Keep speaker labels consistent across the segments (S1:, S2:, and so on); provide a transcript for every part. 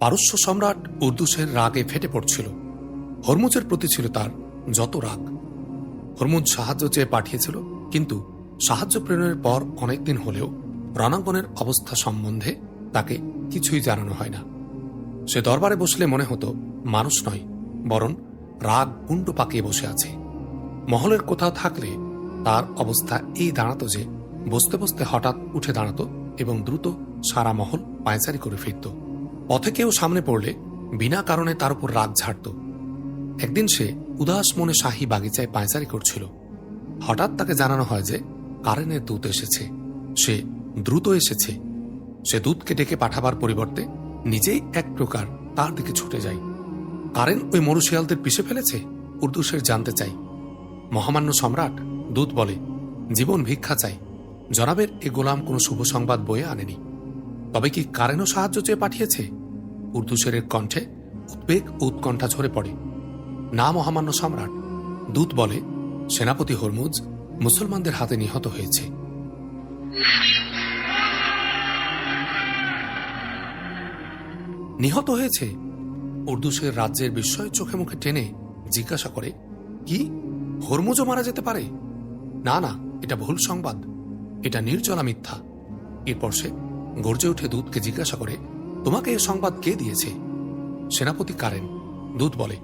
S1: পারস্য সম্রাট উর্দুসের রাগে ফেটে পড়ছিল। হরমুজের প্রতি ছিল তার যত রাগ। হরমুজ সাহায্য চেয়ে পাঠিয়েছিল, কিন্তু সাহায্য প্রেরণের পর অনেকদিন হলেও রণাঙ্গনের অবস্থা সম্বন্ধে তাকে কিছুই জানানো হয় না। সে দরবারে বসলে মনে হতো মানুষ নয়, বরং রাগ কুণ্ড পাকিয়ে বসে আছে। মহলের কোথাও থাকলে তার অবস্থা এই দাঁড়াতো যে বসতে বসতে হঠাৎ উঠে দাঁড়াতো এবং দ্রুত সারা মহল পায়চারি করে ফিরত। পথে কেউ সামনে পড়লে বিনা কারণে তার উপর রাগ ঝাড়ত। একদিন সে উদাস মনে শাহী বাগিচায় পায়চারি করছিল। হঠাৎ তাকে জানানো হয় যে কারেনের দূত এসেছে। সে দ্রুত এসেছে। সে দূতকে ডেকে পাঠাবার পরিবর্তে নিজেই এক প্রকার তার দিকে ছুটে যায়। কারেন ওই মরুশিয়ালদের পিষে ফেলেছে? উর্দুসের জানতে চাই। মহামান্য সম্রাট, দূত বলে, জীবন ভিক্ষা চাই। জনাবের এ গোলাম কোনো শুভ সংবাদ বয়ে আনেনি। তবে কি কারেনও সাহায্য চেয়ে পাঠিয়েছে? উর্দুসেরের কণ্ঠে উদ্বেগ ও উৎকণ্ঠা ঝরে পড়ে। না মহামান্য সম্রাট, দূত বলে, সেনাপতি হরমুজ মুসলমানদের হাতে নিহত হয়েছে। নিহত হয়েছে? উর্দুসের রাজ্যের বিস্ময় চোখে মুখে টেনে জিজ্ঞাসা করে, কি হরমুজও মারা যেতে পারে? না না, এটা ভুল সংবাদ, এটা নির্জলা মিথ্যা। এরপর সে গর্জে উঠে দূতকে জিজ্ঞাসা করে, তোমাকে এ সংবাদ কে দিয়েছে? সেনাপতি কারেন। দূত বলে,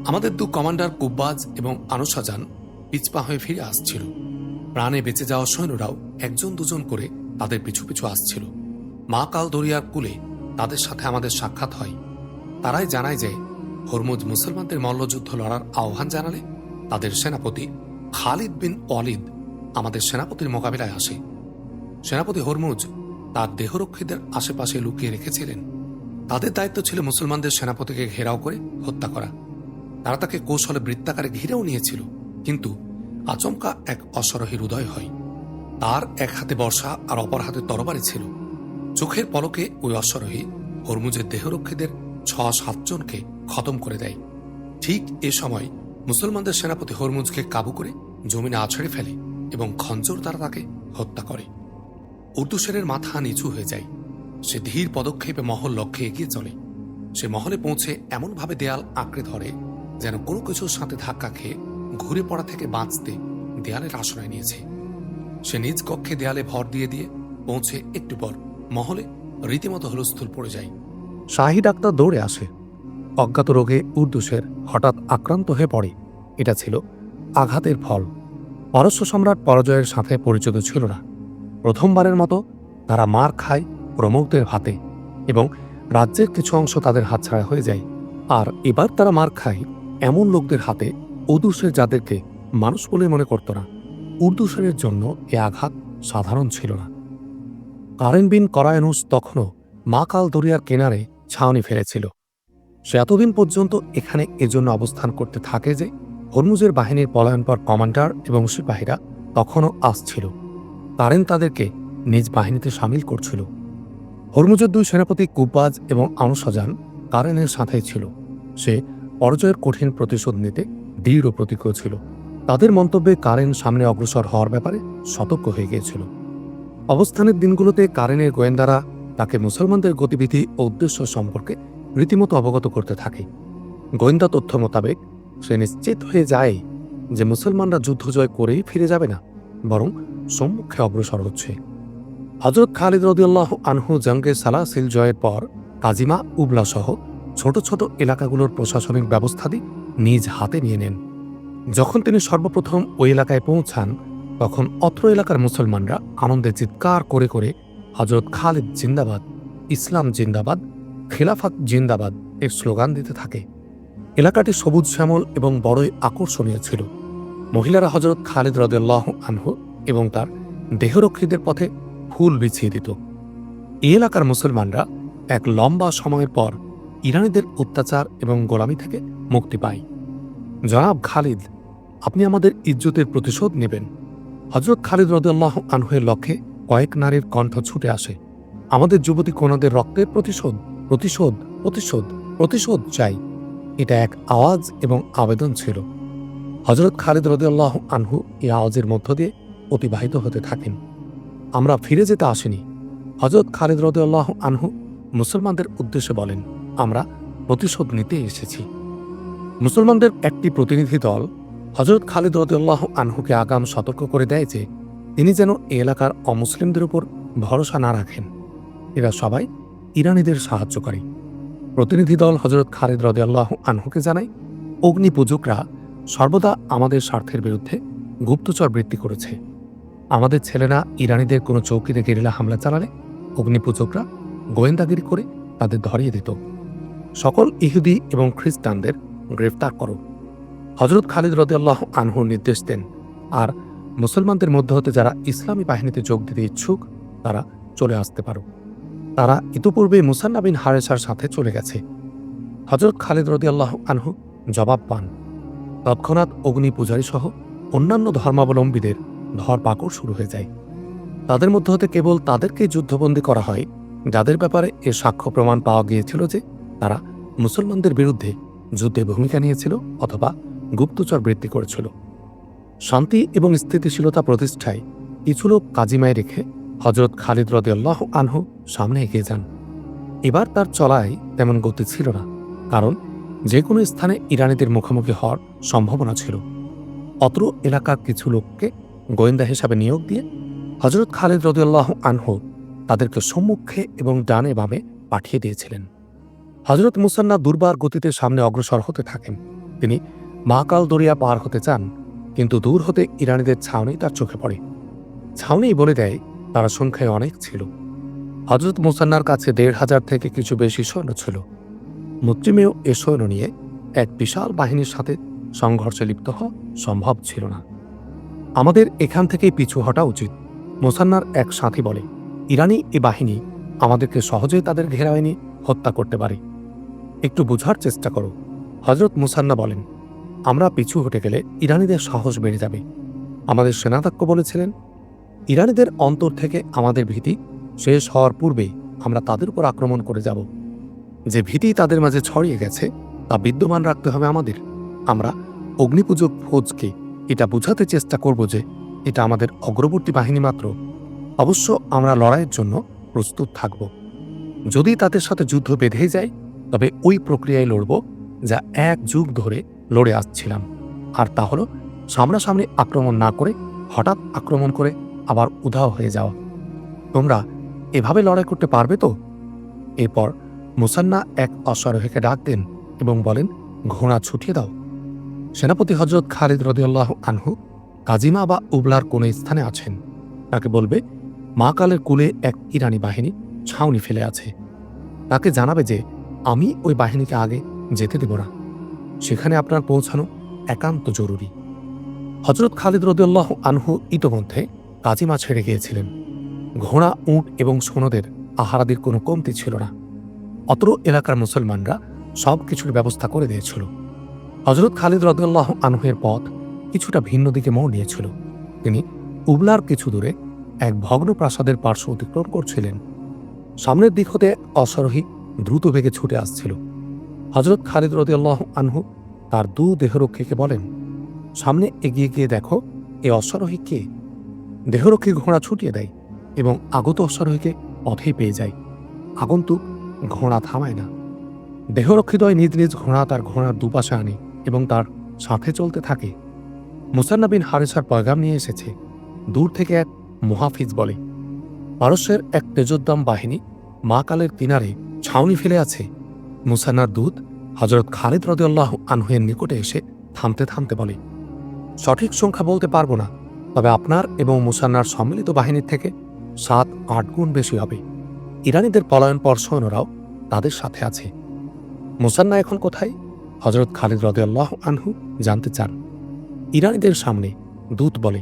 S1: আমাদের দু কমান্ডার কুব্বাজ এবং আনুসাজান পিছপা হয়ে ফিরে আসছিল। প্রাণে বেঁচে যাওয়া সৈন্যরাও একজন দুজন করে তাদের পিছু পিছু আসছিল। মা কাল দরিয়ার কূলে তাদের সাথে আমাদের সাক্ষাৎ হয়। তারাই জানায় যে হরমুজ মুসলমানদের মল্লযুদ্ধ লড়ার আহ্বান জানালে তাদের সেনাপতি খালিদ বিন ওয়ালিদ আমাদের সেনাপতির মোকাবিলায় আসে। সেনাপতি হরমুজ তার দেহরক্ষীদের আশেপাশে লুকিয়ে রেখেছিলেন। তাদের দায়িত্ব ছিল মুসলমানদের সেনাপতিকে ঘেরাও করে হত্যা করা। তারা তাকে কৌশলে বৃত্তাকারে ঘিরেও নিয়েছিল, কিন্তু আচমকা এক অশ্বারোহীর উদয় হয়। তার এক হাতে বর্শা আর অপর হাতে তরবারি ছিল। চোখের পলকে ওই অশ্বারোহী হরমুজের দেহরক্ষীদের ৬-৭ জনকে খতম করে দেয়। ঠিক এ সময় মুসলমানদের সেনাপতি হরমুজকে কাবু করে জমিনে আছড়ে ফেলে এবং খঞ্জর দ্বারা তাকে হত্যা করে। উর্দুসেরের মাথা নিচু হয়ে যায়। সে ধীর পদক্ষেপে মহল লক্ষ্যে এগিয়ে চলে। সে মহলে পৌঁছে এমনভাবে দেয়াল আঁকড়ে ধরে যেন কোনো কিছুর সাথে ধাক্কা খেয়ে ঘুরে পড়া থেকে বাঁচতে দেয়ালের আশ্রয় নিয়েছে। সে নিজ কক্ষে দেয়ালে ভর দিয়ে দিয়ে পৌঁছে একটু পর মহলে রীতিমতো হুলস্থুল পড়ে যায়। শাহী ডাক্তার দৌড়ে আসে। অজ্ঞাত রোগে উর্দুসের হঠাৎ আক্রান্ত হয়ে পড়ে। এটা ছিল আঘাতের ফল। পারস্য সম্রাট পরাজয়ের সাথে পরিচিত ছিল না। প্রথমবারের মতো তারা মার খায় প্রমুখদের হাতে এবং রাজ্যের কিছু অংশ তাদের হাতছাড়া হয়ে যায়। আর এবার তারা মার খায় এমন লোকদের হাতে উর্দুসের যাদেরকে মানুষ বলে মনে করত না। উর্দুসের জন্য এ আঘাত সাধারণ ছিল না। কারেন বিন করায়নুস তখনও মা কাল দরিয়ার কিনারে ছাউনি ফেলেছিল। সে এতদিন পর্যন্ত এখানে এজন্য অবস্থান করতে থাকে যে হরমুজের বাহিনীর পলায়ন পর কমান্ডার এবং সিপাহীরা তখনও আসছিল। কারেন তাদেরকে নিজ বাহিনীতে সামিল করছিল। হরমুজের দুই সেনাপতি কুব্বাজ এবং আনুসাজান কারেনের সাথেই ছিল। সে পরাজয়ের কঠিন প্রতিশোধ নিতে দৃঢ় প্রতিজ্ঞ ছিল। তাদের মন্তব্যে কারেন সামনে অগ্রসর হওয়ার ব্যাপারে সতর্ক হয়ে গিয়েছিল। অবস্থানের দিনগুলোতে কারেনের গোয়েন্দারা তাকে মুসলমানদের গতিবিধি ও উদ্দেশ্য সম্পর্কে রীতিমতো অবগত করতে থাকে। গোয়েন্দা তথ্য মোতাবেক সে নিশ্চিত হয়ে যায় যে মুসলমানরা যুদ্ধ জয় করেই ফিরে যাবে না, বরং সম্মুখে অগ্রসর হচ্ছে। হযরত খালিদ রাদিয়াল্লাহু আনহু জঙ্গে সালাসিল জয়ের পর কাজিমা উবলা সহ ছোট ছোট এলাকাগুলোর প্রশাসনিক ব্যবস্থাদি নিজ হাতে নিয়ে নেন। যখন তিনি সর্বপ্রথম ওই এলাকায় পৌঁছান, তখন অত্র এলাকার মুসলমানরা আনন্দে চিৎকার করে করে হযরত খালিদ জিন্দাবাদ, ইসলাম জিন্দাবাদ, খিলাফত জিন্দাবাদ এর স্লোগান দিতে থাকে। এলাকাটি সবুজ শ্যামল এবং বড়ই আকর্ষণীয় ছিল। মহিলারা হযরত খালিদ রাদিয়াল্লাহু আনহু এবং তার দেহরক্ষীদের পথে ফুল বিছিয়ে দিত। এই এলাকার মুসলমানরা এক লম্বা সময়ের পর ইরানিদের অত্যাচার এবং গোলামি থেকে মুক্তি পায়। জনাব খালিদ, আপনি আমাদের ইজ্জতের প্রতিশোধ নেবেন। হযরত খালিদ রাদিয়াল্লাহু আনহুর লক্ষ্যে কয়েক নারীর কণ্ঠ ছুটে আসে। আমাদের যুবতী কন্যাদের রক্তের প্রতিশোধ, প্রতিশোধ, প্রতিশোধ, প্রতিশোধ চাই। এটা এক আওয়াজ এবং আবেদন ছিল। হযরত খালিদ রাদিয়াল্লাহু আনহু এই আওয়াজের মধ্য দিয়ে অতিবাহিত হতে থাকেন। আমরা ফিরে যেতে আসিনি। হযরত খালিদ রাদিয়াল্লাহু আনহু মুসলমানদের উদ্দেশ্যে বলেন, আমরা প্রতিশোধ নিতে এসেছি। মুসলমানদের একটি প্রতিনিধি দল হযরত খালিদ রাদিয়াল্লাহু আনহুকে আগাম সতর্ক করে দেয় যে তিনি যেন এ এলাকার অমুসলিমদের উপর ভরসা না রাখেন। এরা সবাই ইরানীদের সাহায্যকারী। প্রতিনিধি দল হযরত খালিদ রাদিয়াল্লাহু আনহুকে জানায়, অগ্নিপূজকরা সর্বদা আমাদের স্বার্থের বিরুদ্ধে গুপ্তচর বৃত্তি করেছে। আমাদের ছেলেরা ইরানীদের কোনো চৌকিতে গেরিলা হামলা চালালে অগ্নিপূজকরা গোয়েন্দাগিরি করে তাদের ধরিয়ে দিত। সকল ইহুদি এবং খ্রিস্টানদের গ্রেফতার করো। হযরত খালিদ রাদিয়াল্লাহু আনহু নির্দেশ দেন, আর মুসলমানদের মধ্য হতে যারা ইসলামী বাহিনীতে যোগ দিতে ইচ্ছুক তারা চলে আসতে পারো। তারা ইতোপূর্বে মুসান্না বিন হারেসার সাথে চলে গেছে। হযরত খালিদ রাদিয়াল্লাহু আনহু জবাব পান। তৎক্ষণাৎ অগ্নি পূজারী সহ অন্যান্য ধর্মাবলম্বীদের ধরপাকড় শুরু হয়ে যায়। তাদের মধ্য হতে কেবল তাদেরকেই যুদ্ধবন্দী করা হয় যাদের ব্যাপারে এ সাক্ষ্য প্রমাণ পাওয়া গিয়েছিল যে তারা মুসলমানদের বিরুদ্ধে যুদ্ধে ভূমিকা নিয়েছিল অথবা গুপ্তচর বৃত্তি করেছিল। শান্তি এবং স্থিতিশীলতা প্রতিষ্ঠায় কিছু লোক কাজিমায় রেখে হযরত খালিদ রাদিয়াল্লাহু আনহু সামনে এগিয়ে যান। এবার তার চলায় তেমন গতি ছিল না, কারণ যে কোনো স্থানে ইরানীদের মুখোমুখি হওয়ার সম্ভাবনা ছিল। অত্র এলাকার কিছু লোককে গোয়েন্দা হিসাবে নিয়োগ দিয়ে হযরত খালিদ রাদিয়াল্লাহু আনহু তাদেরকে সম্মুখে এবং ডানে বামে পাঠিয়ে দিয়েছিলেন। হযরত মুসান্না দুর্বার গতিতে সামনে অগ্রসর হতে থাকেন। তিনি মাকাল দরিয়া পার হতে চান, কিন্তু দূর হতে ইরানীদের ছাউনি তার চোখে পড়ে। ছাউনি বলে দেয় তারা সংখ্যায় অনেক ছিল। হযরত মুসান্নার কাছে ১৫০০ থেকে কিছু বেশি সৈন্য ছিল। মুসলিমেও এ সৈন্য নিয়ে এক বিশাল বাহিনীর সাথে সংঘর্ষে লিপ্ত হওয়া সম্ভব ছিল না। আমাদের এখান থেকেই পিছু হটা উচিত, মুসান্নার এক সাথী বলে। ইরানি এ বাহিনী আমাদেরকে সহজেই তাদের ঘেরায় নিয়ে হত্যা করতে পারে। একটু বোঝার চেষ্টা করো। হযরত মুসান্না বলেন, আমরা পিছু হটে গেলে ইরানীদের সাহস বেড়ে যাবে। আমাদের সেনাধ্যক্ষ বলেছিলেন, ইরানীদের অন্তর থেকে আমাদের ভীতি শেষ হওয়ার পূর্বে আমরা তাদের উপর আক্রমণ করে যাব। যে ভীতি তাদের মাঝে ছড়িয়ে গেছে তা বিদ্যমান রাখতে হবে আমাদের। আমরা অগ্নিপূজক ফৌজকে এটা বোঝাতে চেষ্টা করব যে এটা আমাদের অগ্রবর্তী বাহিনী মাত্র। অবশ্য আমরা লড়াইয়ের জন্য প্রস্তুত থাকব। যদি তাদের সাথে যুদ্ধ বেঁধে যায় তবে ওই প্রক্রিয়ায় লড়ব যা এক যুগ ধরে লড়ে আসছিলাম, আর তা হল সামনাসামনি আক্রমণ না করে হঠাৎ আক্রমণ করে আবার উধাও হয়ে যাওয়া। তোমরা এভাবে লড়াই করতে পারবে তো? এরপর মুসান্না এক অশ্বারোহীকে ডাক দেন এবং বলেন, ঘোড়া ছুটিয়ে দাও। সেনাপতি হযরত খালিদ রাদিয়াল্লাহু আনহু কাজিমা বা উবলার কোন স্থানে আছেন। তাকে বলবে মাকালের কূলে এক ইরানি বাহিনী ছাউনি ফেলে আছে। তাকে জানাবে যে আমি ওই বাহিনীকে আগে যেতে দেব না, সেখানে আপনার পৌঁছানো একান্ত জরুরি। হযরত খালিদ রাদিয়াল্লাহু আনহু ইতোমধ্যে কাজিমা ছেড়ে গিয়েছিলেন। ঘোড়া, উট এবং সৈন্যদের আহারাদির কোনো কমতি ছিল না। অত্র এলাকার মুসলমানরা সব কিছুর ব্যবস্থা করে দিয়েছিল। হযরত খালিদ রাদিয়াল্লাহু আনহুর পথ কিছুটা ভিন্ন দিকে মোড় নিয়েছিল। তিনি উবলার কিছু দূরে এক ভগ্ন প্রাসাদের পার্শ্ব অতিক্রম করছিলেন। সামনের দিক হতে অশ্বারোহী দ্রুত বেগে ছুটে আসছিল। হযরত খালিদ রাদিয়াল্লাহু আনহু তার দু দেহরক্ষীকে বলেন, সামনে এগিয়ে গিয়ে দেখো এ অশ্বারোহী কে। দেহরক্ষী ঘোড়া ছুটিয়ে দেয় এবং আগত অশ্বারোহীকে পথেই পেয়ে যায়। আগন্তুক ঘোড়া থামায় না। দেহরক্ষীদ্বয় নিজ নিজ ঘোড়া তার ঘোড়ার দুপাশে আনে এবং তার সাথে চলতে থাকে। মুসান্না বিন হারেসার পয়গাম নিয়ে এসেছে। দূর থেকে এক মুহাফিজ বলে, পারস্যের এক তেজোদ্দাম বাহিনী মাকালের কিনারে ছাউনি ফেলে আছে। মুসান্নার দূত হযরত খালিদ রাদিয়াল্লাহু আনহুর নিকটে এসে থামতে থামতে বলে, সঠিক সংখ্যা বলতে পারবো না, তবে আপনার এবং মুসান্নার সম্মিলিত বাহিনীর থেকে ৭-৮ গুণ বেশি হবে। ইরানীদের পলায়নপর সৈন্যরাও তাদের সাথে আছে। মুসান্না এখন কোথায়? হযরত খালিদ রাদিয়াল্লাহু আনহু জানতে চান। ইরানীদের সামনে। দূত বলে,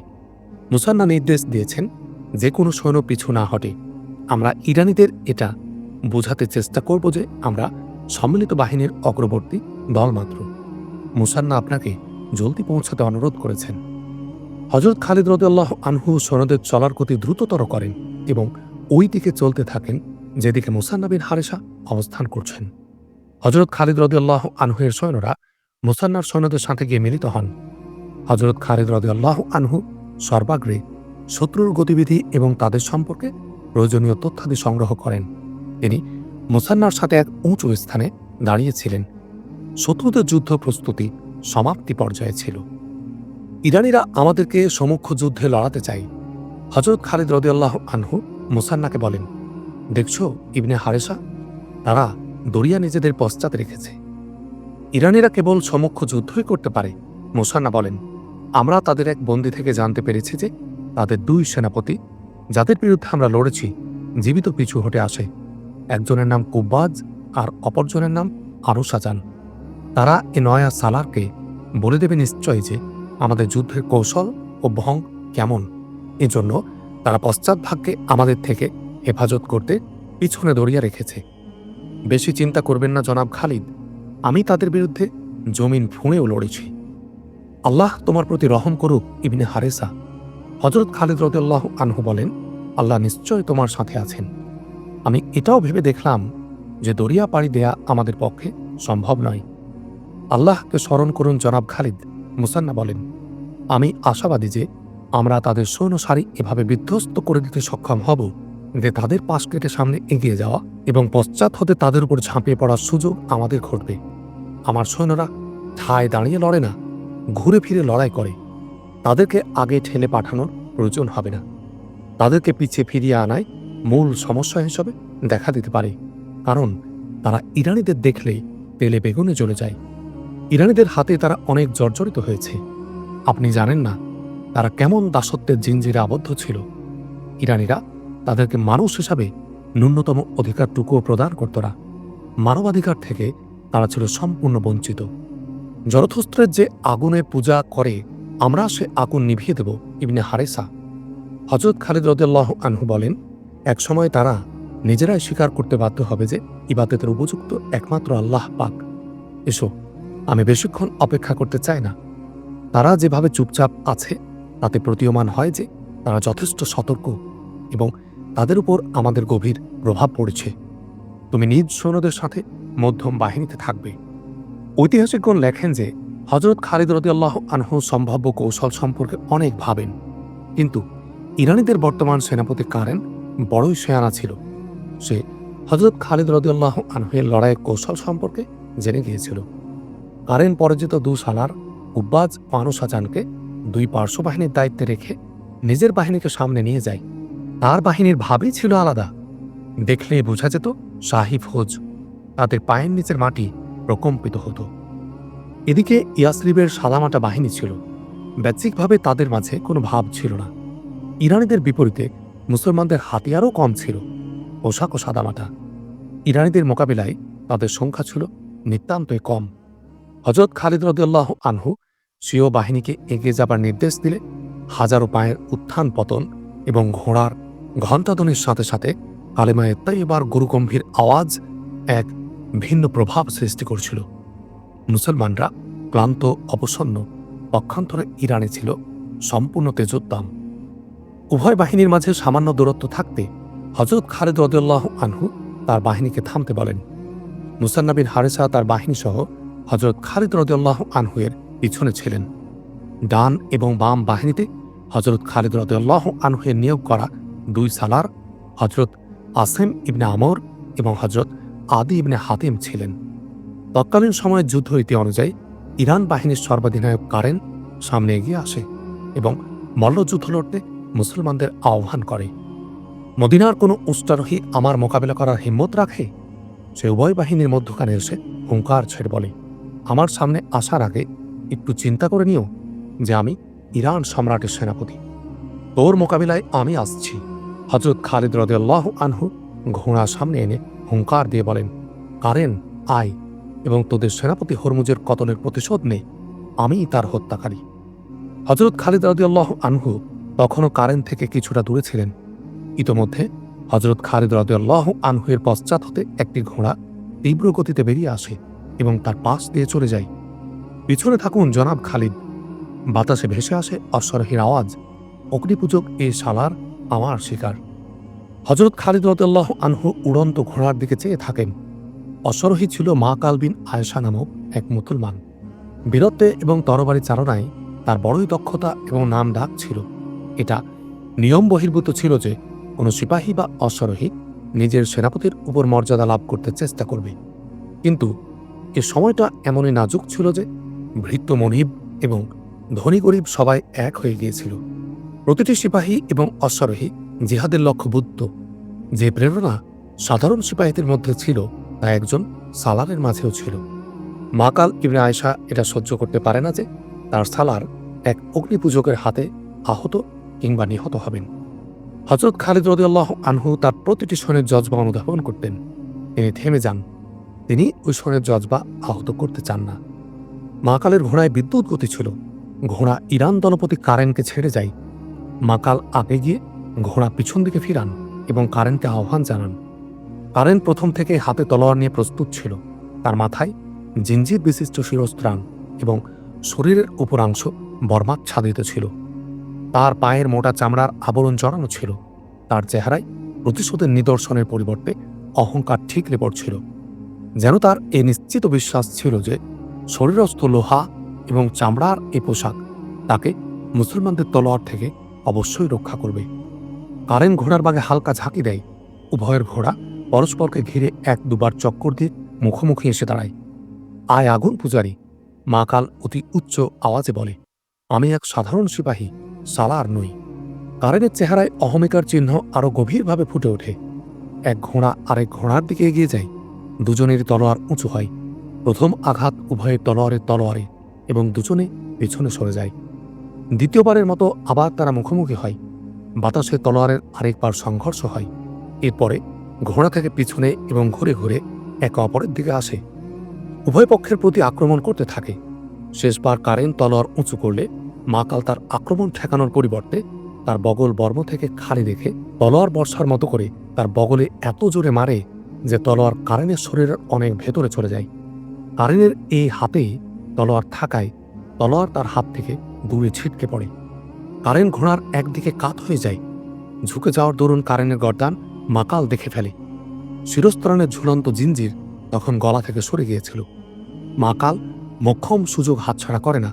S1: মুসান্না নির্দেশ দিয়েছেন যে কোনো সৈন্য পিছু না হটে। আমরা ইরানীদের এটা বোঝাতে চেষ্টা করব যে আমরা সম্মিলিত বাহিনীর অগ্রবর্তী দল মাত্র। মুসান্না আপনাকে জলদি পৌঁছাতে অনুরোধ করেছেন। হযরত খালিদ রাদিয়াল্লাহু আনহু সৈন্যদের চলার গতি দ্রুততর করেন এবং ওই দিকে চলতে থাকেন যেদিকে মুসান্না বিন হারেসা অবস্থান করছেন। হযরত খালিদ রাদিয়াল্লাহু আনহুর সৈন্যরা মুসান্নার সৈন্যদের সাথে গিয়ে মিলিত হন। হযরত খালিদ রাদিয়াল্লাহু আনহু সর্বাগ্রে শত্রুর গতিবিধি এবং তাদের সম্পর্কে প্রয়োজনীয় তথ্যাদি সংগ্রহ করেন। তিনি মুসান্নার সাথে এক উঁচু স্থানে দাঁড়িয়েছিলেন। শত্রুদের যুদ্ধ প্রস্তুতি সমাপ্তি পর্যায়ে ছিল। ইরানিরা আমাদেরকে সম্মুখ যুদ্ধে লড়াতে চায়। হযরত খালিদ রাদিয়াল্লাহু আনহু মুসান্নাকে বলেন, দেখছো ইবনে হারেসা, তারা দরিয়া নিজেদের পশ্চাতে রেখেছে। ইরানিরা কেবল সম্মুখ যুদ্ধই করতে পারে। মুসান্না বলেন, আমরা তাদের এক বন্দী থেকে জানতে পেরেছি যে তাদের দুই সেনাপতি, যাদের বিরুদ্ধে আমরা লড়েছি, জীবিত পিছু হটে আসে। একজনের নাম কুব্বাজ আর অপরজনের নাম আরুসাজান। তারা এ নয়া সালারকে বলে দেবে নিশ্চয় যে আমাদের যুদ্ধের কৌশল ও ভং কেমন। এজন্য তারা পশ্চাৎভাগকে আমাদের থেকে হেফাজত করতে পিছনে দরিয়া রেখেছে। বেশি চিন্তা করবেন না জনাব খালিদ, আমি তাদের বিরুদ্ধে জমিন ফুঁড়েও লড়েছি। আল্লাহ তোমার প্রতি রহম করুক ইবনে হারেসা। হযরত খালিদ রাদিয়াল্লাহু আনহু বলেন, আল্লাহ নিশ্চয় তোমার সাথে আছেন। আমি এটাও ভেবে দেখলাম যে দরিয়া পাড়ি দেয়া আমাদের পক্ষে সম্ভব নয়। আল্লাহকে স্মরণ করুন জনাব খালিদ। মুসান্না বলেন, আমি আশাবাদী যে আমরা তাদের সৈন্য সারি এভাবে বিধ্বস্ত করে দিতে সক্ষম হব যে তাদের পাশ কেটে সামনে এগিয়ে যাওয়া এবং পশ্চাৎ হতে তাদের উপর ঝাঁপিয়ে পড়ার সুযোগ আমাদের ঘটবে। আমার সৈন্যরা ঠায় দাঁড়িয়ে লড়ে না, ঘুরে ফিরে লড়াই করে। তাদেরকে আগে ঠেলে পাঠানোর প্রয়োজন হবে না। তাদেরকে পিছিয়ে ফিরিয়ে আনায় মূল সমস্যা হিসেবে দেখা দিতে পারে, কারণ তারা ইরানিদের দেখলেই তেলে বেগুনে জ্বলে যায়। ইরানিদের হাতে তারা অনেক জর্জরিত হয়েছে। আপনি জানেন না তারা কেমন দাসত্বের জিঞ্জিরে আবদ্ধ ছিল। ইরানিরা তাদেরকে মানুষ হিসাবে ন্যূনতম অধিকারটুকুও প্রদান করত না। মানবাধিকার থেকে তারা ছিল সম্পূর্ণ বঞ্চিত। জরথুস্ত্রের যে আগুনে পূজা করে আমরা সে আগুন নিভিয়ে দেব ইবনে হারেসা। হযরত খালিদ রাদিয়াল্লাহু আনহু বলেন, একসময় তারা নিজেরাই স্বীকার করতে বাধ্য হবে যে ইবাদতের উপযুক্ত একমাত্র আল্লাহ পাক। এসো, আমি বেশিক্ষণ অপেক্ষা করতে চাই না। তারা যেভাবে চুপচাপ আছে তাতে প্রতীয়মান হয় যে তারা যথেষ্ট সতর্ক এবং তাদের উপর আমাদের গভীর প্রভাব পড়েছে। তুমি নিজ সৈন্যদের সাথে মধ্যম বাহিনীতে থাকবে। ঐতিহাসিকগণ লেখেন যে হযরত খালিদ রাদিয়াল্লাহু আনহু সম্ভাব্য কৌশল সম্পর্কে অনেক ভাবেন, কিন্তু ইরানিদের বর্তমান সেনাপতি কারেন বড়ই শেয়ানা ছিল। সে হযরত খালিদ রাদিয়াল্লাহু আনহুর লড়াইয়ের কৌশল সম্পর্কে জেনে গিয়েছিল। কারেন পরাজিত দু সালার কুব্বাজ ও আনুসাজানকে দুই পার্শ্ব বাহিনীর দায়িত্বে রেখে নিজের বাহিনীকে সামনে নিয়ে যায়। তার বাহিনীর ভাবই ছিল আলাদা। দেখলেই বোঝা যেত শাহী ফৌজ। তাদের পায়ের নিচের মাটি প্রকম্পিত হতো। এদিকে ইয়াসরিবের সাদামাটা বাহিনী ছিল। বাহ্যিকভাবে তাদের মাঝে কোনো ভাব ছিল না। ইরানিদের বিপরীতে মুসলমানদের হাতিয়ারও কম ছিল, পোশাকও সাদামাটা। ইরানিদের মোকাবিলায় তাদের সংখ্যা ছিল নিতান্তই কম। হযরত খালিদ রাদিয়াল্লাহু আনহু স্বীয় বাহিনীকে এগিয়ে যাবার নির্দেশ দিলে হাজারো পায়ের উত্থান পতন এবং ঘোড়ার ঘণ্টাধ্বনির সাথে সাথে কালেমায়ে তাইয়্যিবার গুরুগম্ভীর আওয়াজ এক ভিন্ন প্রভাব সৃষ্টি করছিল। মুসলমানরা ক্লান্ত, অবসন্ন। পক্ষান্তরে ইরানে ছিল সম্পূর্ণ তেজোদ্দাম। উভয় বাহিনীর মাঝে সামান্য দূরত্ব থাকতে হযরত খালিদ রাদিয়াল্লাহু আনহু তার বাহিনীকে থামতে বলেন। মুসান্না বিন হারেসা তার বাহিনী সহ হযরত খালিদ রাদিয়াল্লাহু আনহুয়ের পিছনে ছিলেন। ডান এবং বাম বাহিনীতে হযরত খালিদ রাদিয়াল্লাহু আনহুয়ের নিয়োগ করা দুই সালার হযরত আসিম ইবনে আমর এবং হযরত আদি ইবনে হাতিম ছিলেন। তৎকালীন সময়ের যুদ্ধ রীতি অনুযায়ী ইরান বাহিনীর সর্বাধিনায়ক কারেন সামনে এগিয়ে আসে এবং মল্লযুদ্ধ লড়তে মুসলমানদের আহ্বান করে। মদিনার কোনো উষ্টারোহী আমার মোকাবিলা করার হিম্মত রাখে? সে উভয় বাহিনীর মধ্যখানে এসে হুঙ্কার ছেড়ে বলে, আমার সামনে আসার আগে একটু চিন্তা করে নিও যে আমি ইরান সম্রাটের সেনাপতি। তোর মোকাবিলায় আমি আসছি। হযরত খালিদ রাদিয়াল্লাহু আনহু ঘোড়া সামনে এনে হুঙ্কার দিয়ে বলেন, কারেন আয় এবং তোদের সেনাপতি হরমুজের কতলের প্রতিশোধ নে। আমিই তার হত্যাকারী। হযরত খালিদ রাদিয়াল্লাহু আনহু তখনও কারেন থেকে কিছুটা দূরে ছিলেন। ইতোমধ্যে হযরত খালিদ রাদিয়াল্লাহু আনহুয়ের পশ্চাৎ হতে একটি ঘোড়া তীব্র গতিতে বেরিয়ে আসে এবং তার পাশ দিয়ে চলে যায়। পিছনে থাকুন জনাব খালিদ। বাতাসে ভেসে আসে অশ্বরোহীর আওয়াজ, অগ্নিপূজক এ শালার আমার শিকার। হযরত খালিদ রাদিয়াল্লাহু আনহু উড়ন্ত ঘোড়ার দিকে চেয়ে থাকেন। অশ্বরোহী ছিল মা কালবিন আয়েশা নামক এক মুসলমান। বীরত্বে এবং তরবারি চালনায় তার বড়ই দক্ষতা এবং নাম ডাক ছিল। এটা নিয়ম বহির্ভূত ছিল যে কোনো সিপাহী বা অশ্বরোহী নিজের সেনাপতির উপর মর্যাদা লাভ করতে চেষ্টা করবে, কিন্তু এ সময়টা এমনই নাজুক ছিল যে ভৃত্য মনিব এবং ধনী গরিব সবাই এক হয়ে গিয়েছিল। প্রতিটি সিপাহী এবং অশ্বারোহী জিহাদের লক্ষ্যবুদ্ধ। যে প্রেরণা সাধারণ সিপাহীদের মধ্যে ছিল তা একজন সালারের মাঝেও ছিল। মাকাল ইবনে আয়েশা এটা সহ্য করতে পারে না যে তার সালার এক অগ্নিপূজকের হাতে আহত কিংবা নিহত হবেন। হযরত খালিদ রাদিয়াল্লাহু আনহু তার প্রতিটি সৈন্যের জজবা অনুধাবন করতেন। তিনি থেমে যান। তিনি ওই সৈন্যের জজবা আহত করতে চান না। মাকালের ঘোড়ায় বিদ্যুৎ গতি ছিল। ঘোড়া ইরান দলপতি কারেনকে ছেড়ে যায়। মাকাল আগে গিয়ে ঘোড়া পিছন দিকে ফিরান এবং কারেনকে আহ্বান জানান। কারেন প্রথম থেকে হাতে তলোয়ার নিয়ে প্রস্তুত ছিল। তার মাথায় জিঞ্জির বিশিষ্ট শিরস্ত্রাণ এবং শরীরের উপরাংশ বর্মাচ্ছাদিত ছিল। তার পায়ের মোটা চামড়ার আবরণ জড়ানো ছিল। তার চেহারায় প্রতিশোধের নিদর্শনের পরিবর্তে অহংকার ঠিকরে পড়ছিল। যেন তার এ নিশ্চিত বিশ্বাস ছিল যে শরীরস্থ লোহা এবং চামড়ার এ পোশাক তাকে মুসলমানদের তলোয়ার থেকে অবশ্যই রক্ষা করবে। কারেন ঘোড়ার বাগে হালকা ঝাঁকি দেয়। উভয়ের ঘোড়া পরস্পরকে ঘিরে এক দুবার চক্কর দিয়ে মুখোমুখি এসে দাঁড়ায়। আয় আগুন পূজারী, মাকাল অতি উচ্চ আওয়াজে বলে, আমি এক সাধারণ সিপাহী, সালার নই। কারেনের চেহারায় অহমিকার চিহ্ন আরো গভীরভাবে ফুটে ওঠে। এক ঘোড়া আরেক ঘোড়ার দিকে এগিয়ে যায়। দুজনেরই তলোয়ার উঁচু হয়। প্রথম আঘাত উভয়ের তলোয়ারে এবং দুজনে পেছনে সরে যায়। দ্বিতীয়বারের মতো আবার তারা মুখোমুখি হয়। বাতাসে তলোয়ারের আরেকবার সংঘর্ষ হয়। এরপরে ঘোড়া থেকে পিছনে এবং ঘুরে ঘুরে একে অপরের দিকে আসে। উভয় পক্ষের প্রতি আক্রমণ করতে থাকে। শেষবার কারেন তলোয়ার উঁচু করলে মাকাল তার আক্রমণ ঠেকানোর পরিবর্তে তার বগল বর্ম থেকে খালি রেখে তলোয়ার বর্ষার মতো করে তার বগলে এত জোরে মারে যে তলোয়ার কারেনের শরীরের অনেক ভেতরে চলে যায়। কারেনের এই হাতেই তলোয়ার থাকায় তলোয়ার তার হাত থেকে দূরে ছিটকে পড়ে। কারেন ঘোড়ার একদিকে কাত হয়ে যায়। ঝুঁকে যাওয়ার দরুন কারেনের গর্দান মাকাল দেখে ফেলে। শিরস্ত্রাণের ঝুলন্ত জিঞ্জির তখন গলা থেকে সরে গিয়েছিল। মাকাল মোক্ষম সুযোগ হাতছাড়া করে না।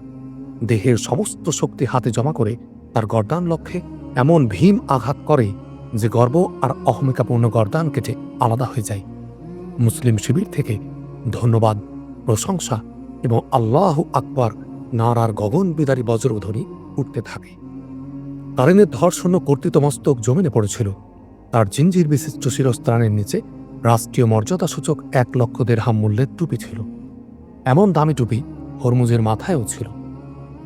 S1: দেহের সমস্ত শক্তি হাতে জমা করে তার গর্দান লক্ষ্যে এমন ভীম আঘাত করে যে গর্ব আর অহমিকাপূর্ণ গর্দান কেটে আলাদা হয়ে যায়। মুসলিম শিবির থেকে ধন্যবাদ, প্রশংসা এবং আল্লাহু আকবার নারার গগন বিদারী বজ্রধ্বনি উঠতে থাকে। কারেনের ধর্ষণ্য কর্তৃত মস্তক জমিনে পড়েছিল। তার জিঞ্জির বিশিষ্ট শিরস্ত্রাণের নিচে রাষ্ট্রীয় মর্যাদাসূচক 1,00,000 দিরহাম মূল্যের টুপি ছিল। এমন দামি টুপি হরমুজের মাথায়ও ছিল।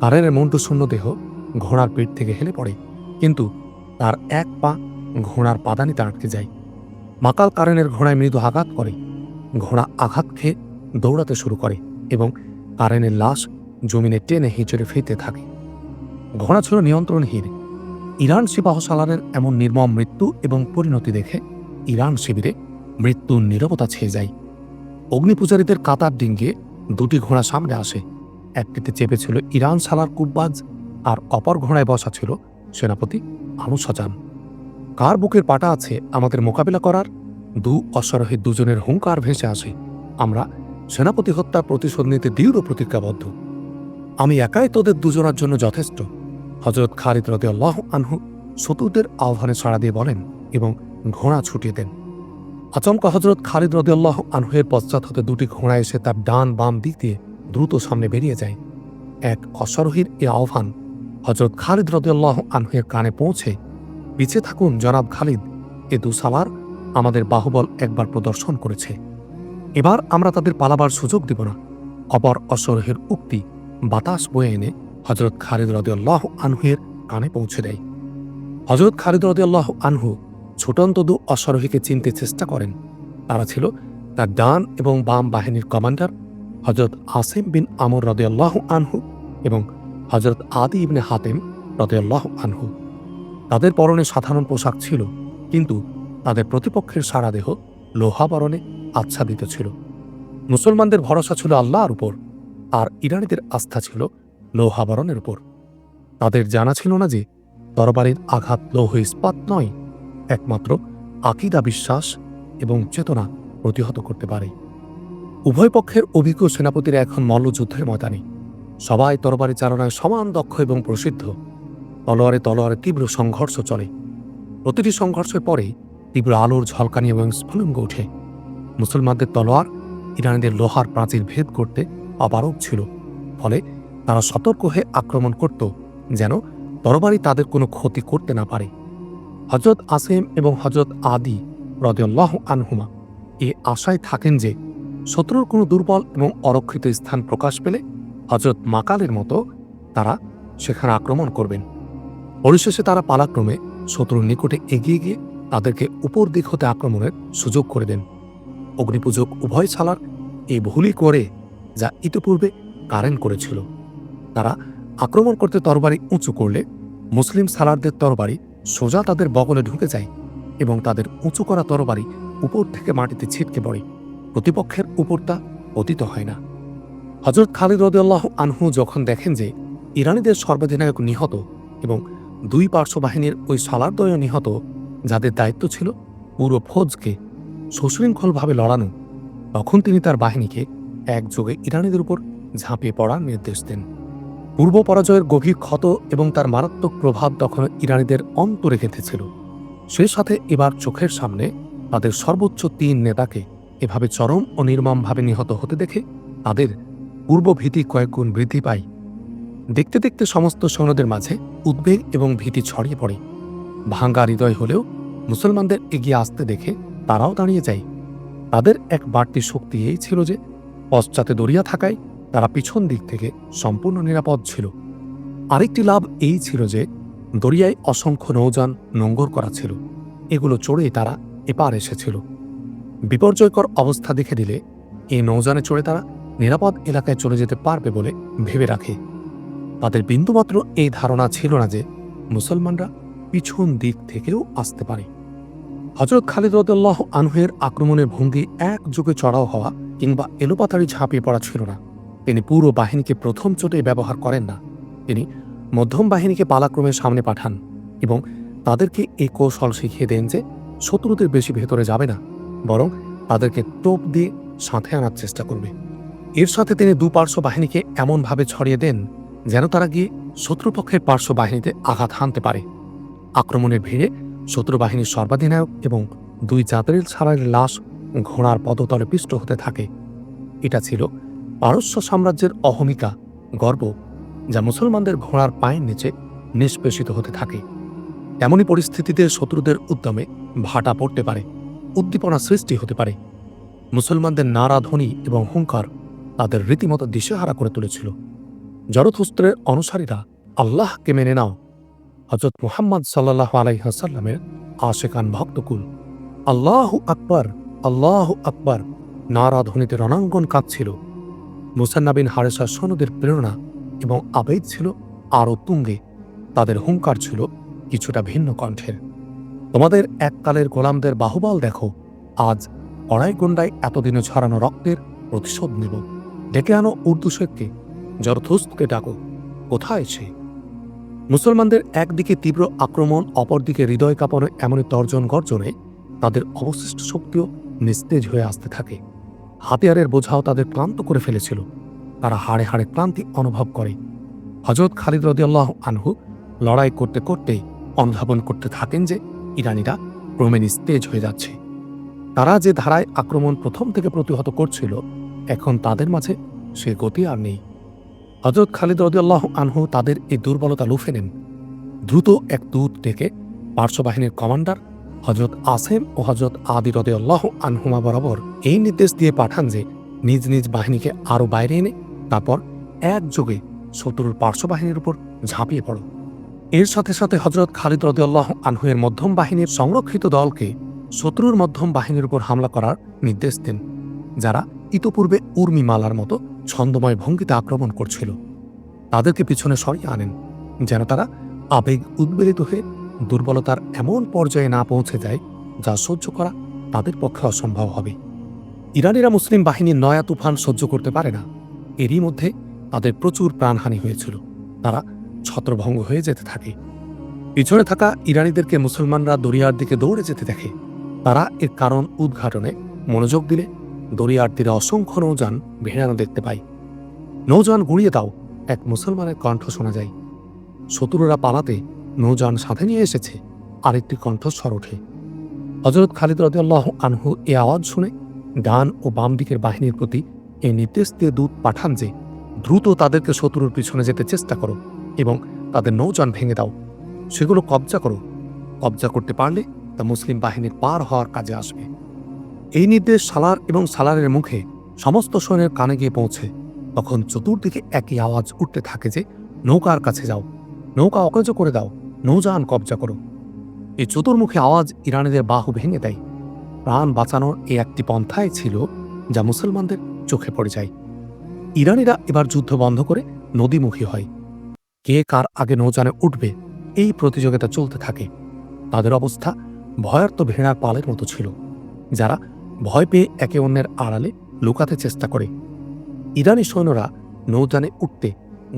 S1: কারেনের মন্টুশূন্য দেহ ঘোড়ার পিঠ থেকে হেলে পড়ে, কিন্তু তার এক পা ঘোড়ার পাদানিতে আটকে যায়। মাকাল কারেনের ঘোড়ায় মৃদু আঘাত করে। ঘোড়া আঘাত খেয়ে দৌড়াতে শুরু করে এবং কারেনের লাশ জমিনে টেনে হিঁচড়ে ফিরতে থাকে। ঘোড়া ছিল নিয়ন্ত্রণহীন। ইরান সিপাহ সালারের এমন নির্মম মৃত্যু এবং পরিণতি দেখে ইরান শিবিরে মৃত্যুর নীরবতা ছেয়ে যায়। অগ্নিপূজারীদের কাতার ডিঙ্গিয়ে দুটি ঘোড়া সামনে আসে। একটিতে চেপেছিল ইরান সালার কুব্বাজ, আর অপর ঘোড়ায় বসা ছিল সেনাপতি আনু সাজান। কার বুকের পাটা আছে আমাদের মোকাবিলা করার? অশ্বারোহী দুজনের হুঙ্কার ভেসে আসে। আমরা সেনাপতি হত্যার প্রতিশোধ নিতে দৃঢ় প্রতিজ্ঞাবদ্ধ। আমি একাই তোদের দুজনের জন্য যথেষ্ট। হযরত খালিদ রাদিয়াল্লাহু আনহু শত্রুদের আহ্বানে সাড়া দিয়ে বলেন এবং ঘোড়া ছুটিয়ে দেন। আচমকা হযরত খালিদ রাদিয়াল্লাহু আনহুর পশ্চাৎ হতে দুটি ঘোড়া এসে তার ডান বাম দিক দিয়ে দ্রুত সামনে বেরিয়ে যায়। এক অশ্বারোহীর এ আহ্বান হযরত খালিদ রাদিয়াল্লাহু আনহুর কানে পৌঁছে, পিছে থাকুন জনাব খালিদ, এ দুসালার আমাদের বাহুবল একবার প্রদর্শন করেছে। এবার আমরা তাদের পালাবার সুযোগ দিব না। অপর অশ্বারোহীর উক্তি বাতাস বয়ে এনে হযরত খালিদ রাদিয়াল্লাহু আনহুর কানে পৌঁছে দেয়। হযরত খালিদ রাদিয়াল্লাহু আনহু ছোটন্ত দু অশ্বারোহীকে চিনতে চেষ্টা করেন। তারা ছিল তার ডান এবং বাম বাহিনীর কমান্ডার হযরত আসিম বিন আমর রাদিয়াল্লাহু আনহু এবং হযরত আদি ইবনে হাতেম রাদিয়াল্লাহু আনহু। তাদের পরনে সাধারণ পোশাক ছিল, কিন্তু তাদের প্রতিপক্ষের সারা দেহ লোহাবরণে আচ্ছাদিত ছিল। মুসলমানদের ভরসা ছিল আল্লাহর উপর, আর ইরানীদের আস্থা ছিল লোহাবরণের উপর। তাদের জানা ছিল না যে তরবারির আঘাত লৌহ ইস্পাত নয়, একমাত্র আকীদা, বিশ্বাস এবং চেতনা প্রতিহত করতে পারে। উভয় পক্ষের অভিজ্ঞ সেনাপতিরা এখন মল্লযুদ্ধের ময়দানে। সবাই তরবারি চালনায় সমান দক্ষ এবং প্রসিদ্ধ। তলোয়ারে তলোয়ারে তীব্র সংঘর্ষ চলে। প্রতিটি সংঘর্ষের পরে তীব্র আলোর ঝলকানি এবং স্ফুলিঙ্গ ওঠে। মুসলমানদের তলোয়ার ইরানিদের লোহার প্রাচীর ভেদ করতে অপারগ ছিল, ফলে তারা সতর্ক হয়ে আক্রমণ করত যেন তরবারি তাদের কোনো ক্ষতি করতে না পারে। হযরত আসেম এবং হযরত আদি রাদিয়াল্লাহু আনহুমা এ আশায় থাকেন যে শত্রুর কোনো দুর্বল এবং অরক্ষিত স্থান প্রকাশ পেলে হযরত মাকালের মতো তারা সেখানে আক্রমণ করবেন। পরিশেষে তারা পালাক্রমে শত্রুর নিকটে এগিয়ে গিয়ে তাদেরকে উপর দিক হতে আক্রমণের সুযোগ করে দেন। অগ্নিপূজক উভয় সালার এই ভুলই করে যা ইতিপূর্বে কারেন করেছিল। তারা আক্রমণ করতে তরবারি উঁচু করলে মুসলিম সালারদের তরবারি সোজা তাদের বগলে ঢুকে যায় এবং তাদের উঁচু করা তরবারি উপর থেকে মাটিতে ছিটকে পড়ে, প্রতিপক্ষের উপরটা পতিত হয় না। হযরত খালিদ রাদিয়াল্লাহু আনহু যখন দেখেন যে ইরানিদের সর্বাধিনায়ক নিহত এবং দুই পার্শ্ব বাহিনীর ওই সালারদ্বয় নিহত, যাদের দায়িত্ব ছিল পুরো ফৌজকে সুশৃঙ্খলভাবে লড়ানো, তখন তিনি তার বাহিনীকে একযোগে ইরানিদের উপর ঝাঁপিয়ে পড়ার নির্দেশ দেন। পূর্ব পরাজয়ের গভীর ক্ষত এবং তার মারাত্মক প্রভাব তখন ইরানিদের অন্তরে গেঁথেছিল। সেই সাথে এবার চোখের সামনে তাদের সর্বোচ্চ ৩ নেতাকে এভাবে চরম ও নির্মমভাবে নিহত হতে দেখে তাদের পূর্বভীতি কয়েকগুণ বৃদ্ধি পায়। দেখতে দেখতে সমস্ত সৈন্যদের মাঝে উদ্বেগ এবং ভীতি ছড়িয়ে পড়ে। ভাঙ্গা হৃদয় হলেও মুসলমানদের এগিয়ে আসতে দেখে তারাও দাঁড়িয়ে যায়। তাদের এক বাড়তি শক্তি এই ছিল যে পশ্চাতে দরিয়া থাকায় তারা পিছন দিক থেকে সম্পূর্ণ নিরাপদ ছিল। আরেকটি লাভ এই ছিল যে দরিয়ায় অসংখ্য নৌযান নোঙ্গর করা ছিল, এগুলো চড়েই তারা এপার এসেছিল। বিপর্যয়কর অবস্থা দেখে দিলে এই নৌযানে চড়ে তারা নিরাপদ এলাকায় চলে যেতে পারবে বলে ভেবে রাখে। তাদের বিন্দুমাত্র এই ধারণা ছিল না যে মুসলমানরা পিছন দিক থেকেও আসতে পারে। হযরত খালিদ রাদিয়াল্লাহু আনহুর আক্রমণের ভঙ্গি একযোগে চড়াও হওয়া কিংবা এলোপাতাড়ি ঝাঁপিয়ে পড়া ছিল না। তিনি পুরো বাহিনীকে প্রথম চোটে ব্যবহার করেন না। তিনি মধ্যম বাহিনীকে পালাক্রমে সামনে পাঠান এবং তাদেরকে এই কৌশল শিখিয়ে দেন যে শত্রুদের বেশি ভেতরে যাবে না, বরং তাদেরকে টোপ দিয়ে সাথে আনার চেষ্টা করবে। এর সাথে তিনি দুপার্শ্ব বাহিনীকে এমনভাবে ছড়িয়ে দেন যেন তারা গিয়ে শত্রুপক্ষের পার্শ্ব বাহিনীতে আঘাত হানতে পারে। আক্রমণের ভিড়ে শত্রু বাহিনীর সর্বাধিনায়ক এবং 2 জাদরেল সালারের লাশ ঘোড়ার পদতলে পিষ্ট হতে থাকে। এটা ছিল পারস্য সাম্রাজ্যের অহমিকা, গর্ব, যা মুসলমানদের ঘোড়ার পায়ের নিচে নিষ্পেষিত হতে থাকে। এমনই পরিস্থিতিতে শত্রুদের উদ্যমে ভাটা পড়তে পারে, উদ্দীপনা সৃষ্টি হতে পারে। মুসলমানদের নারাধ্বনি এবং হুঙ্কার তাদের রীতিমতো দিশেহারা করে তুলেছিল। জরথুস্ত্রের অনুসারীরা আল্লাহকে মেনে নাও, হযরত মুহাম্মদ সাল্লাল্লাহু আলাইহি ওয়াসাল্লামের আশিকান ভক্তকুল আল্লাহু আকবার, আল্লাহু আকবার নারাধ্বনিতে রণাঙ্গন কাঁপছিল। মুসান্না বিন হারেসার সৈন্যদের প্রেরণা এবং আবেগ ছিল আরও তুঙ্গে। তাদের হুঙ্কার ছিল কিছুটা ভিন্ন কণ্ঠের। তোমাদের এককালের গোলামদের বাহুবল দেখো, আজ অড়াই গন্ডায় এতদিনে ছড়ানো রক্তের প্রতিশোধ নেব। ডেকে আনো উর্দু শেখকে, জরথুস্তকে ডাকো, কোথায় সে? মুসলমানদের একদিকে তীব্র আক্রমণ, অপরদিকে হৃদয় কাঁপানো এমনই তর্জন গর্জনে তাদের অবশিষ্ট শক্তিও নিস্তেজ হয়ে আসতে থাকে। হাতিয়ারের বোঝাও তাদের ক্লান্ত করে ফেলেছিল। তারা হাড়ে হাড়ে ক্লান্তি অনুভব করে। হযরত খালিদ রাদিয়াল্লাহু আনহু লড়াই করতে করতেই অনুধাবন করতে থাকেন যে ইরানিরা ক্রমে নিস্তেজ হয়ে যাচ্ছে। তারা যে ধারায় আক্রমণ প্রথম থেকে প্রতিহত করছিল, এখন তাদের মাঝে সে গতি আর নেই। হযরত খালিদ রাদিয়াল্লাহু আনহু তাদের এই দুর্বলতা লুফে নেন। দ্রুত এক দূত ডেকে পার্শ্ববাহিনীর কমান্ডার হযরত আসেম ও হযরত আদি রাদিয়াল্লাহু আনহুমা বরাবর এই নির্দেশ দিয়ে পাঠান যে নিজ নিজ বাহিনীকে আরও বাইরে এনে তারপর একযোগে শত্রুর পার্শ্ববাহিনীর উপর ঝাঁপিয়ে পড়ো। এর সাথে সাথে হযরত খালিদ রাদিয়াল্লাহু আনহুর মধ্যম বাহিনীর সংরক্ষিত দলকে শত্রুর মধ্যম বাহিনীর উপর হামলা করার নির্দেশ দেন, যারা ইতোপূর্বে উর্মিমালার মতো ছন্দময় ভঙ্গিতে আক্রমণ করছিল। তাদেরকে পিছনে সরিয়ে আনেন যেন তারা আবেগ উদ্বেলিত হয়ে দুর্বলতার এমন পর্যায়ে না পৌঁছে যায় যা সহ্য করা তাদের পক্ষে অসম্ভব হবে। ইরানিরা মুসলিম বাহিনীর নয়া তুফান সহ্য করতে পারে না। এরই মধ্যে তাদের প্রচুর প্রাণহানি হয়েছিল। তারা ছত্রভঙ্গ হয়ে যেতে থাকে। পিছনে থাকা ইরানিদেরকে মুসলমানরা দরিয়ার দিকে দৌড়ে যেতে দেখে। তারা এর কারণ উদ্ঘাটনে মনোযোগ দিলে দরিয়ার তীরে অসংখ্য নৌযান ভেড়ানো দেখতে পায়। নৌযান গুড়িয়ে দাও, এক মুসলমানের কণ্ঠ শোনা যায়। শত্রুরা পালাতে নৌযান সাথে নিয়ে এসেছে, আরেকটি কণ্ঠস্বর ওঠে। হযরত খালিদ রাদিয়াল্লাহু আনহু এ আওয়াজ শুনে ডান ও বাম দিকের বাহিনীর প্রতি এই নির্দেশ দিয়ে দূত পাঠান যে দ্রুত তাদেরকে শত্রুর পিছনে যেতে চেষ্টা করো এবং তাদের নৌযান ভেঙে দাও, সেগুলো কবজা করো। কবজা করতে পারলে তা মুসলিম বাহিনীর পার হওয়ার কাজে আসবে। এই নির্দেশ সালার এবং সালারের মুখে সমস্ত সৈন্যের কানে গিয়ে পৌঁছে তখন চতুর্দিকে একই আওয়াজ উঠতে থাকে যে নৌকার কাছে যাও, নৌকা অকেজো করে দাও, নৌযান কবজা করো। এই চতুর্মুখী আওয়াজ ইরানিদের বাহু ভেঙে দেয়। প্রাণ বাঁচানোর এই একটি পন্থাই ছিল যা মুসলমানদের চোখে পড়ে যায়। ইরানিরা এবার যুদ্ধ বন্ধ করে নদীমুখী হয়। কে কার আগে নৌযানে উঠবে এই প্রতিযোগিতা চলতে থাকে। তাদের অবস্থা ভয়ার্ত ভেড়ার পালের মতো ছিল, যারা ভয় পেয়ে একে অন্যের আড়ালে লুকাতে চেষ্টা করে। ইরানি সৈন্যরা নৌযানে উঠতে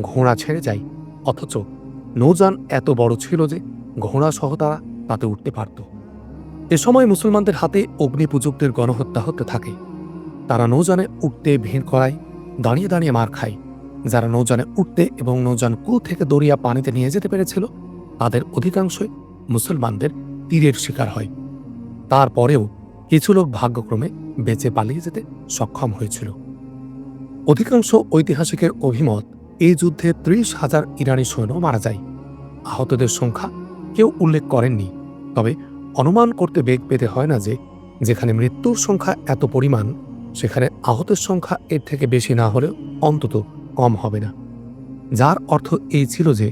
S1: ঘোড়া ছেড়ে যায়, অথচ নৌযান এত বড় ছিল যে ঘোড়া সহ তারা তাতে উঠতে পারত। এ সময় মুসলমানদের হাতে অগ্নিপূজকদের গণহত্যা হতে থাকে। তারা নৌযানে উঠতে ভিড় করায়, দাঁড়িয়ে দাঁড়িয়ে মার খায়। যারা নৌযানে উঠতে এবং নৌযান কুল থেকে দরিয়া পানিতে নিয়ে যেতে পেরেছিল তাদের অধিকাংশই মুসলমানদের তীরের শিকার হয়। তারপরেও কিছু লোক ভাগ্যক্রমে বেঁচে পালিয়ে যেতে সক্ষম হয়েছিল। অধিকাংশ ঐতিহাসিকের অভিমত এই যুদ্ধে ৩০,০০০ ইরানি সৈন্য মারা যায়। আহতদের সংখ্যা কেউ উল্লেখ করেননি, তবে অনুমান করতে বেগ পেতে হয় না যে যেখানে মৃত্যুর সংখ্যা এত পরিমাণ সেখানে আহতের সংখ্যা এর থেকে বেশি না হলেও অন্তত কম হবে না। যার অর্থ এই ছিল যে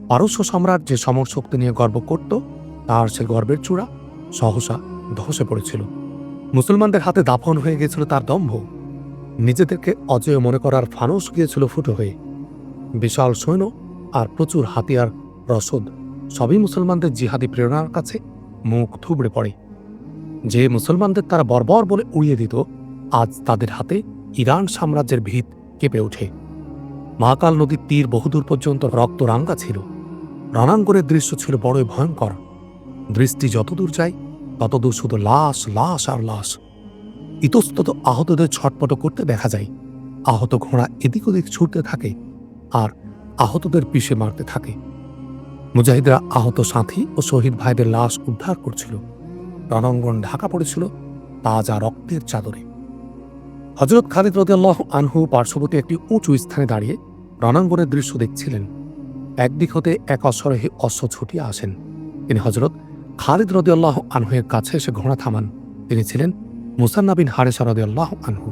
S1: পারস্য সম্রাট যে সমর শক্তি নিয়ে গর্ব করত তার সে গর্বের চূড়া সহসা ধসে পড়েছিল। মুসলমানদের হাতে দাফন হয়ে গেছিল তার দম্ভ। নিজেদেরকে অজেয় মনে করার ফানুস গিয়েছিল ফুটো হয়ে। বিশাল সৈন্য আর প্রচুর হাতিয়ার রসদ সবই মুসলমানদের জিহাদি প্রেরণার কাছে মুখ থুবড়ে পড়ে। যে মুসলমানদের তারা বর্বর বলে উড়িয়ে দিত, আজ তাদের হাতে ইরান সাম্রাজ্যের ভিত কেঁপে ওঠে। মহাকাল নদীর তীর বহুদূর পর্যন্ত রক্তরাঙ্গা ছিল। রণাঙ্গনের দৃশ্য ছিল বড়ই ভয়ঙ্কর। দৃষ্টি যতদূর যায় ততদূর শুধু লাশ, লাশ আর লাশ। ইতস্তত আহতদের ছটপট করতে দেখা যায়। আহত ঘোড়া এদিক ওদিক ছুটতে থাকে আর আহতদের পিষে মারতে থাকে। মুজাহিদরা আহত সাথী ও শহীদ ভাইদের লাশ উদ্ধার করছিল। রণাঙ্গন ঢাকা পড়েছিল তাজা রক্তের চাদরে। হযরত খালিদ রাদিয়াল্লাহু আনহু পার্শ্ববর্তী একটি উঁচু স্থানে দাঁড়িয়ে রণাঙ্গনের দৃশ্য দেখছিলেন। একদিক হতে এক অশ্বারোহী অশ্ব ছুটিয়ে আসেন। তিনি হযরত খালিদ রাদিয়াল্লাহু আনহুয়ের কাছে এসে ঘোড়া থামান। তিনি ছিলেন মুসান্না বিন হারেসা রাদিয়াল্লাহু আনহু।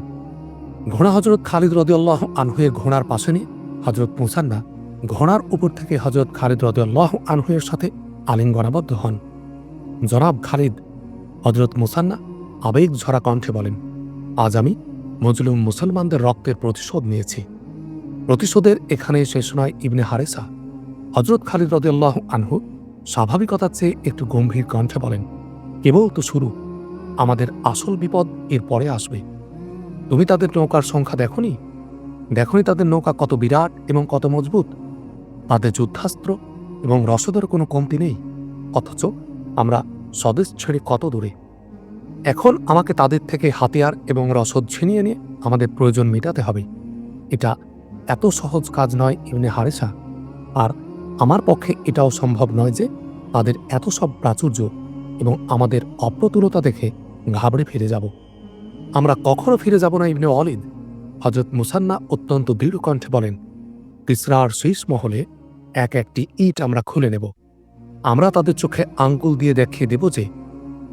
S1: ঘোড়া হযরত খালিদ রাদিয়াল্লাহু আনহুয়ের ঘোড়ার পাশে নিয়ে হযরত মুসান্না ঘোড়ার উপর থেকে হযরত খালিদ রাদিয়াল্লাহু আনহুয়ের সাথে আলিঙ্গনাবদ্ধ হন। জনাব খালিদ, হযরত মুসান্না আবেগ ঝরা কণ্ঠে বলেন, আজ আমি মজলুম মুসলমানদের রক্তের প্রতিশোধ নিয়েছি। প্রতিশোধের এখানে শেষ নয় ইবনে হারেসা। হযরত খালিদ রাদিয়াল্লাহু আনহু স্বাভাবিকতার চেয়ে একটু গম্ভীর কণ্ঠে বলেন, কেবল তো শুরু, আমাদের আসল বিপদ এর পরে আসবে। তুমি তাদের নৌকার সংখ্যা দেখনি? তাদের নৌকা কত বিরাট এবং কত মজবুত। তাদের যুদ্ধাস্ত্র এবং রসদের কোনো কমতি নেই, অথচ আমরা স্বদেশ ছেড়ে কত দূরে। এখন আমাকে তাদের থেকে হাতিয়ার এবং রসদ ছিনিয়ে নিয়ে আমাদের প্রয়োজন মেটাতে হবে। এটা এত সহজ কাজ নয় ইবনে হারেসা, আর আমার পক্ষে এটাও সম্ভব নয় যে তাদের এত সব প্রাচুর্য এবং আমাদের অপ্রতুলতা দেখে ঘাবড়ে ফিরে যাব। আমরা কখনো ফিরে যাব না ইবনে ওয়ালিদ। হযরত মুসান্না অত্যন্ত দৃঢ় কণ্ঠে বলেন, কিসরার শীষ মহলে এক একটি ইট আমরা খুলে নেব। আমরা তাদের চোখে আঙ্গুল দিয়ে দেখিয়ে দেব যে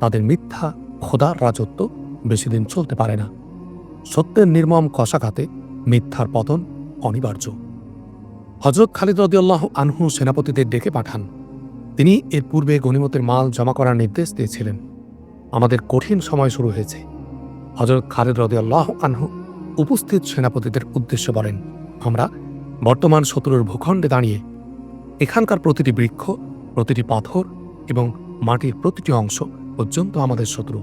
S1: তাদের মিথ্যা খোদার রাজত্ব বেশিদিন চলতে পারে না। সত্যের নির্মম কষাঘাতে মিথ্যার পতন অনিবার্য। হযরত খালিদ রাদিয়াল্লাহু আনহু সেনাপতিদের ডেকে পাঠান। তিনি এর পূর্বে গনিমতের মাল জমা করার নির্দেশ দিয়েছিলেন। আমাদের কঠিন সময় শুরু হয়েছে। হযরত খালিদ রাদিয়াল্লাহু আনহু উপস্থিত সেনাপতিদের উদ্দেশ্যে বলেন, আমরা বর্তমান শত্রুর ভূখণ্ডে দাঁড়িয়ে। এখানকার প্রতিটি বৃক্ষ, প্রতিটি পাথর এবং মাটির প্রতিটি অংশ পর্যন্ত আমাদের শত্রু।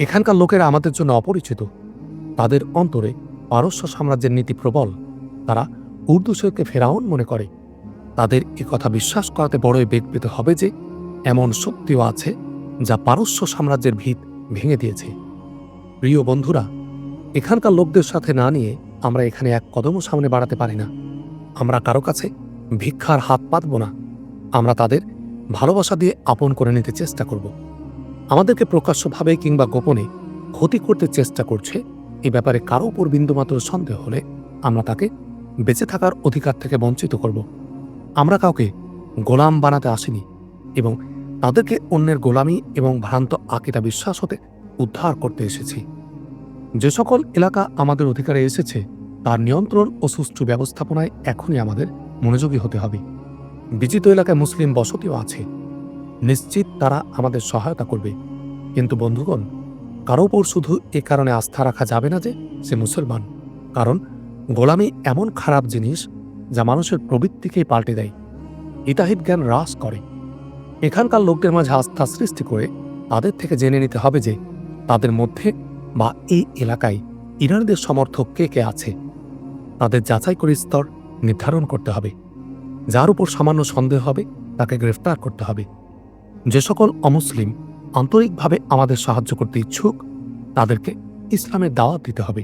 S1: এখানকার লোকেরা আমাদের জন্য অপরিচিত। তাদের অন্তরে পারস্য সাম্রাজ্যের নীতি প্রবল। তারা উর্দুশকে ফেরাউন মনে করে। তাদের কথা বিশ্বাস করাতে বড়ই বেগ পেতে হবে যে এমন শক্তিও আছে যা পারস্য সাম্রাজ্যের ভিত ভেঙে দিয়েছে। প্রিয় বন্ধুরা, এখানকার লোকদের সাথে না নিয়ে আমরা এখানে এক কদমও সামনে বাড়াতে পারি না। আমরা কারো কাছে ভিক্ষার হাত পাতব না। আমরা তাদের ভালোবাসা দিয়ে আপন করে নিতে চেষ্টা করব। আমাদেরকে প্রকাশ্যভাবে কিংবা গোপনে ক্ষতি করতে চেষ্টা করছে, এ ব্যাপারে কারো উপর বিন্দুমাত্র সন্দেহ হলে আমরা তাকে বেঁচে থাকার অধিকার থেকে বঞ্চিত করব। আমরা কাউকে গোলাম বানাতে আসিনি এবং তাদেরকে অন্যের গোলামি এবং ভ্রান্ত আকিদা বিশ্বাস হতে উদ্ধার করতে এসেছি। যে সকল এলাকা আমাদের অধিকারে এসেছে তার নিয়ন্ত্রণ ও সুষ্ঠু ব্যবস্থাপনায় এখনই আমাদের মনোযোগী হতে হবে। বিজিত এলাকায় মুসলিম বসতিও আছে, নিশ্চিত তারা আমাদের সহায়তা করবে। কিন্তু বন্ধুগণ, কারো উপর শুধু এ কারণে আস্থা রাখা যাবে না যে সে মুসলমান, কারণ গোলামি এমন খারাপ জিনিস যা মানুষের প্রবৃত্তিকেই পাল্টে দেয়, হিতাহিত জ্ঞান হ্রাস করে। এখানকার লোকদের মাঝে আস্থা সৃষ্টি করে তাদের থেকে জেনে নিতে হবে যে তাদের মধ্যে বা এই এলাকায় ইরানিদের সমর্থক কে কে আছে। তাদের যাচাই করে স্তর নির্ধারণ করতে হবে। যার উপর সামান্য সন্দেহ হবে তাকে গ্রেফতার করতে হবে। যে সকল অমুসলিম আন্তরিকভাবে আমাদের সাহায্য করতে ইচ্ছুক তাদেরকে ইসলামের দাওয়াত দিতে হবে।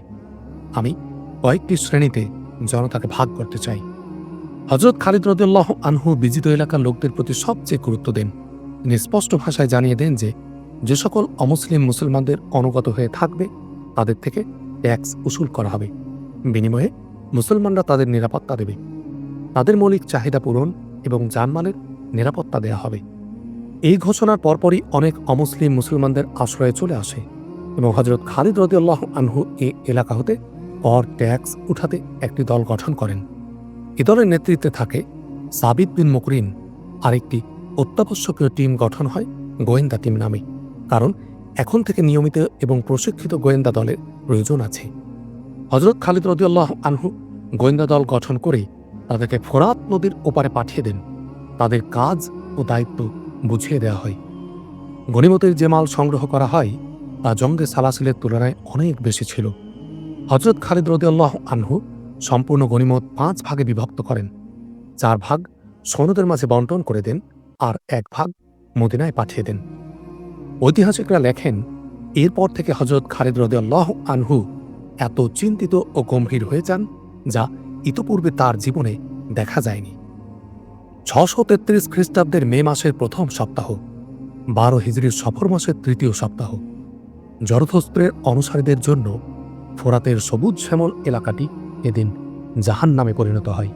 S1: আমি কয়েকটি শ্রেণীতে জনতাকে ভাগ করতে চাই। হযরত খালিদ রাদিয়াল্লাহু আনহু বিজিত এলাকার লোকদের প্রতি সবচেয়ে গুরুত্ব দেন। তিনি স্পষ্ট ভাষায় জানিয়ে দেন যে সকল অমুসলিম মুসলমানদের অনুগত হয়ে থাকবে তাদের থেকে ট্যাক্স উসুল করা হবে। বিনিময়ে মুসলমানরা তাদের নিরাপত্তা দেবে, তাদের মৌলিক চাহিদা পূরণ এবং জানমালের নিরাপত্তা দেয়া হবে। এই ঘোষণার পরপরই অনেক অমুসলিম মুসলমানদের আশ্রয়ে চলে আসে এবং হযরত খালিদ রাদিয়াল্লাহু আনহু এই এলাকা হতে কর ট্যাক্স উঠাতে একটি দল গঠন করেন। এ দলের নেতৃত্বে থাকে সাবিত বিন মুকরিন। আরেকটি অত্যাবশ্যকীয় টিম গঠন হয় গোয়েন্দা টিম নামে, কারণ এখন থেকে নিয়মিত এবং প্রশিক্ষিত গোয়েন্দা দলের প্রয়োজন আছে। হযরত খালিদ রাদিয়াল্লাহু আনহু গোয়েন্দা দল গঠন করে তাদেরকে ফোরাত নদীর ওপারে পাঠিয়ে দেন। তাদের কাজ ও দায়িত্ব বুঝিয়ে দেওয়া হয়। গনিমতের যে মাল সংগ্রহ করা হয় তা জঙ্গে সালাসিলের তুলনায় অনেক বেশি ছিল। হযরত খালিদ রাদিয়াল্লাহু আনহু সম্পূর্ণ গনিমত 5 ভাগে বিভক্ত করেন। 4 ভাগ সৈন্যদের মাঝে বন্টন করে দেন আর 1 ভাগ মদিনায় পাঠিয়ে দেন। ঐতিহাসিকরা লেখেন, এরপর থেকে হযরত খালিদ রাদিয়াল্লাহু আনহু এত চিন্তিত ও গম্ভীর হয়ে যান যা ইতপূর্বে তার জীবনে দেখা যায়নি। 633 খ্রিস্টাব্দের মে মাসের প্রথম সপ্তাহ, 12 হিজরির সফর মাসের তৃতীয় সপ্তাহ, জরথোস্ত্রের অনুসারীদের জন্য ফোরাতের সবুজ শ্যামল এলাকাটি এদিন জাহান্নামে পরিণত হয়।